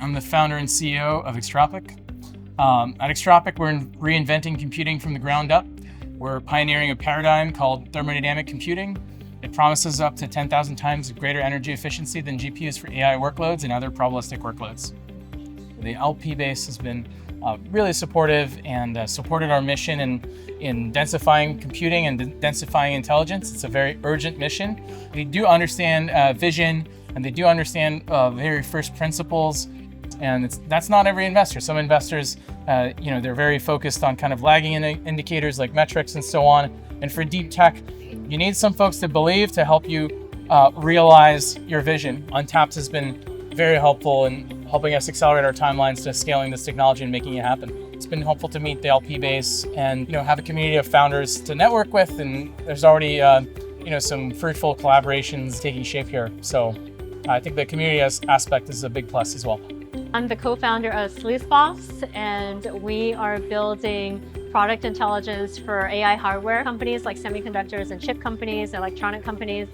I'm the founder and CEO of Extropic. At Extropic, we're reinventing computing from the ground up. We're pioneering a paradigm called thermodynamic computing. It promises up to 10,000 times greater energy efficiency than GPUs for AI workloads and other probabilistic workloads. The LP base has been really supportive and supported our mission in densifying computing and densifying intelligence. It's a very urgent mission. They do understand vision, and they do understand very first principles, and that's not every investor. Some investors, they're very focused on kind of lagging indicators like metrics and so on. And for deep tech, you need some folks to believe to help you realize your vision. Untapped has been very helpful in helping us accelerate our timelines to scaling this technology and making it happen. It's been helpful to meet the LP base and have a community of founders to network with, and there's already some fruitful collaborations taking shape here. So I think the community aspect is a big plus as well. I'm the co-founder of Sluicebox, and we are building product intelligence for AI hardware companies like semiconductors and chip companies, electronic companies.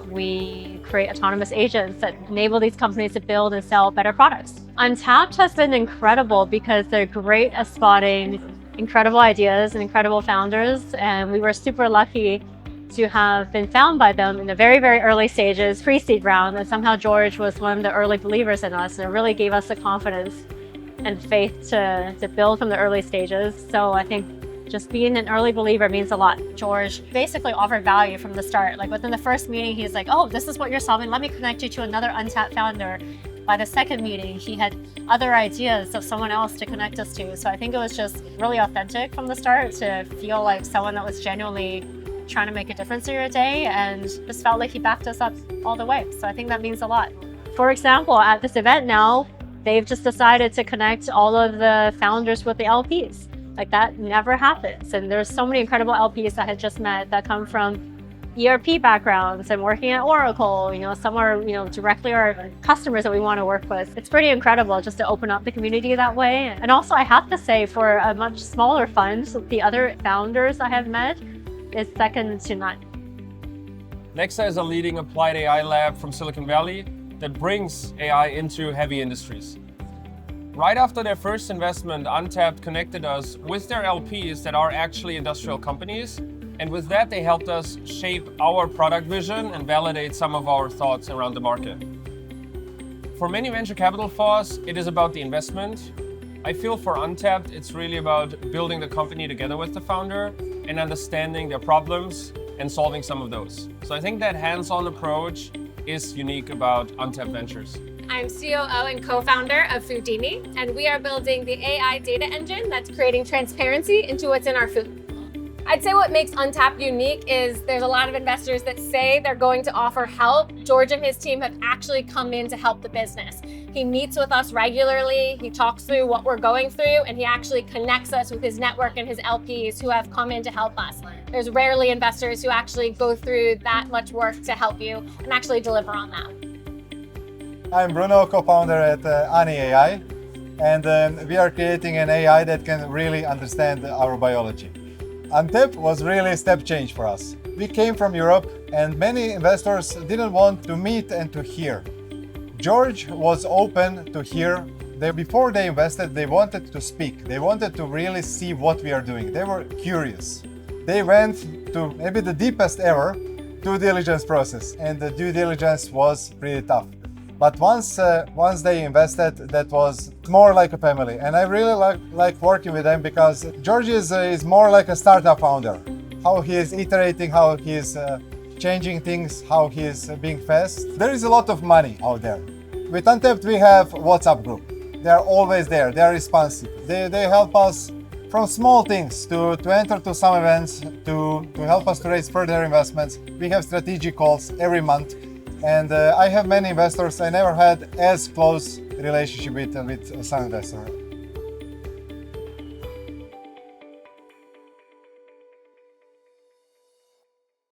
We create autonomous agents that enable these companies to build and sell better products. Untapped has been incredible because they're great at spotting incredible ideas and incredible founders, and we were super lucky to have been found by them in the very, very early stages, pre-seed round, and somehow George was one of the early believers in us, and it really gave us the confidence and faith to build from the early stages. So I think just being an early believer means a lot. George basically offered value from the start. Like within the first meeting, he's like, oh, this is what you're solving. Let me connect you to another Untapped founder. By the second meeting, he had other ideas of someone else to connect us to. So I think it was just really authentic from the start to feel like someone that was genuinely trying to make a difference in your day, and just felt like he backed us up all the way. So I think that means a lot. For example, at this event now, they've just decided to connect all of the founders with the LPs. Like that never happens. And there's so many incredible LPs that I had just met that come from ERP backgrounds and working at Oracle. Some are directly our customers that we want to work with. It's pretty incredible just to open up the community that way. And also I have to say, for a much smaller fund, the other founders I have met is second to none. Nexxa is a leading applied AI lab from Silicon Valley that brings AI into heavy industries. Right after their first investment, Untapped connected us with their LPs that are actually industrial companies. And with that, they helped us shape our product vision and validate some of our thoughts around the market. For many venture capital funds, it is about the investment. I feel for Untapped, it's really about building the company together with the founder and understanding their problems and solving some of those. So I think that hands-on approach is unique about Untapped Ventures. I'm COO and co-founder of Foodini, and we are building the AI data engine that's creating transparency into what's in our food. I'd say what makes Untapped unique is there's a lot of investors that say they're going to offer help. George and his team have actually come in to help the business. He meets with us regularly, he talks through what we're going through, and he actually connects us with his network and his LPs who have come in to help us. There's rarely investors who actually go through that much work to help you and actually deliver on that. I'm Bruno, co-founder at Ani.ai, and we are creating an AI that can really understand our biology. Untapped was really a step change for us. We came from Europe, and many investors didn't want to meet and to hear. George was open to hear. Before they invested, they wanted to speak. They wanted to really see what we are doing. They were curious. They went to maybe the deepest ever due diligence process, and the due diligence was pretty tough. But once they invested, that was more like a family. And I really like working with them because George is more like a startup founder. How he is iterating, how he is changing things, how he is being fast. There is a lot of money out there. With Untapped, we have WhatsApp group. They are always there, they are responsive. They help us from small things to enter to some events, to help us to raise further investments. We have strategic calls every month. And I have many investors. I never had as close relationship with some investor.